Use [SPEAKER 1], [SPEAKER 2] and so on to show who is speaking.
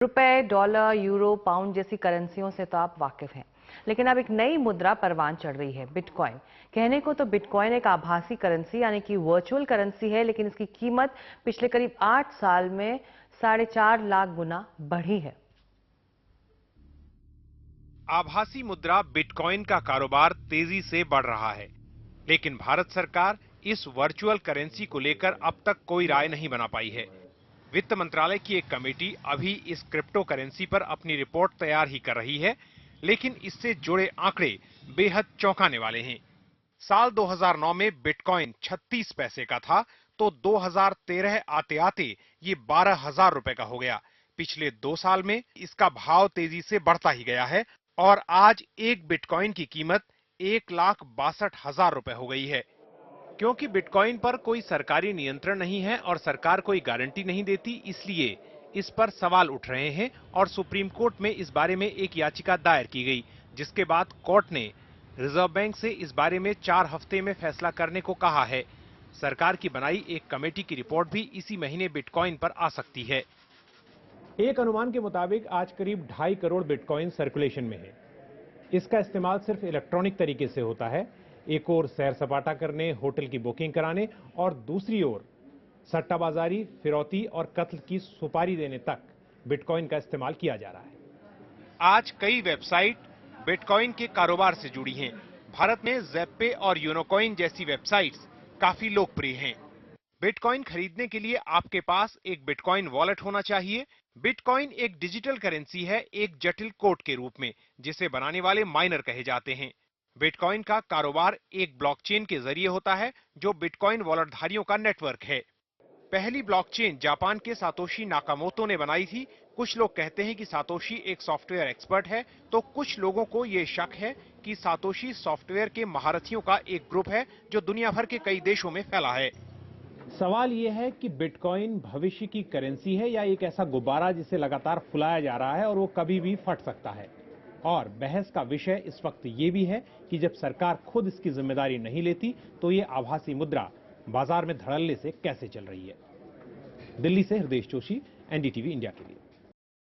[SPEAKER 1] रुपए, dollar, euro, pound जैसी करेंसियों से तो आप वाकिफ हैं, लेकिन अब एक नई मुद्रा परवान चढ़ रही है, बिटकॉइन। कहने को तो बिटकॉइन एक आभासी करेंसी यानी कि वर्चुअल करेंसी है, लेकिन इसकी कीमत पिछले करीब 8 साल में 4.5 लाख गुना बढ़ी है।
[SPEAKER 2] आभासी मुद्रा बिटकॉइन का कारोबार तेजी से बढ़ रहा है, लेकिन भारत सरकार इस वर्चुअल करेंसी को लेकर अब तक कोई राय नहीं बना पाई है। वित्त मंत्रालय की एक कमेटी अभी इस क्रिप्टो करेंसी पर अपनी रिपोर्ट तैयार ही कर रही है, लेकिन इससे जुड़े आंकड़े बेहद चौंकाने वाले हैं। साल 2009 में बिटकॉइन 36 पैसे का था, तो 2013 आते आते ये 12,000 रुपए का हो गया। पिछले 2 साल में इसका भाव तेजी से बढ़ता ही गया है और आज एक बिटकॉइन की कीमत 1,62,000 रुपए हो गई है। क्योंकि बिटकॉइन पर कोई सरकारी नियंत्रण नहीं है और सरकार कोई गारंटी नहीं देती, इसलिए इस पर सवाल उठ रहे हैं और सुप्रीम कोर्ट में इस बारे में एक याचिका दायर की गई, जिसके बाद कोर्ट ने रिजर्व बैंक से इस बारे में 4 हफ्ते में फैसला करने को कहा है। सरकार की बनाई एक कमेटी की रिपोर्ट भी इसी महीने बिटकॉइन पर आ सकती है।
[SPEAKER 3] एक अनुमान के मुताबिक आज करीब 2.5 करोड़ बिटकॉइन सर्कुलेशन में है। इसका इस्तेमाल सिर्फ इलेक्ट्रॉनिक तरीके से होता है। एक ओर सैर सपाटा करने, होटल की बुकिंग कराने और दूसरी ओर सट्टाबाजारी, फिरौती और कत्ल की सुपारी देने तक बिटकॉइन का इस्तेमाल किया जा रहा है।
[SPEAKER 2] आज कई वेबसाइट बिटकॉइन के कारोबार से जुड़ी हैं। भारत में ज़ेप्पे और यूनोकॉइन जैसी वेबसाइट्स काफी लोकप्रिय हैं। बिटकॉइन खरीदने के लिए आपके पास एक बिटकॉइन वॉलेट होना चाहिए। बिटकॉइन एक डिजिटल करेंसी है, एक जटिल कोड के रूप में, जिसे बनाने वाले माइनर कहे जाते हैं। बिटकॉइन का कारोबार एक ब्लॉकचेन के जरिए होता है, जो बिटकॉइन वॉलेटधारियों का नेटवर्क है। पहली ब्लॉकचेन जापान के सातोशी नाकामोतो ने बनाई थी। कुछ लोग कहते हैं कि सातोशी एक सॉफ्टवेयर एक्सपर्ट है, तो कुछ लोगों को ये शक है कि सातोशी सॉफ्टवेयर के महारथियों का एक ग्रुप है जो दुनिया भर के कई देशों में फैला है।
[SPEAKER 3] सवाल यह है कि बिटकॉइन भविष्य की करेंसी है या एक ऐसा गुब्बारा जिसे लगातार फुलाया जा रहा है और वो कभी भी फट सकता है। और बहस का विषय इस वक्त ये भी है कि जब सरकार खुद इसकी जिम्मेदारी नहीं लेती तो ये आभासी मुद्रा बाजार में धड़ल्ले से कैसे चल रही है। दिल्ली से हृदय जोशी, एनडीटीवी इंडिया के लिए।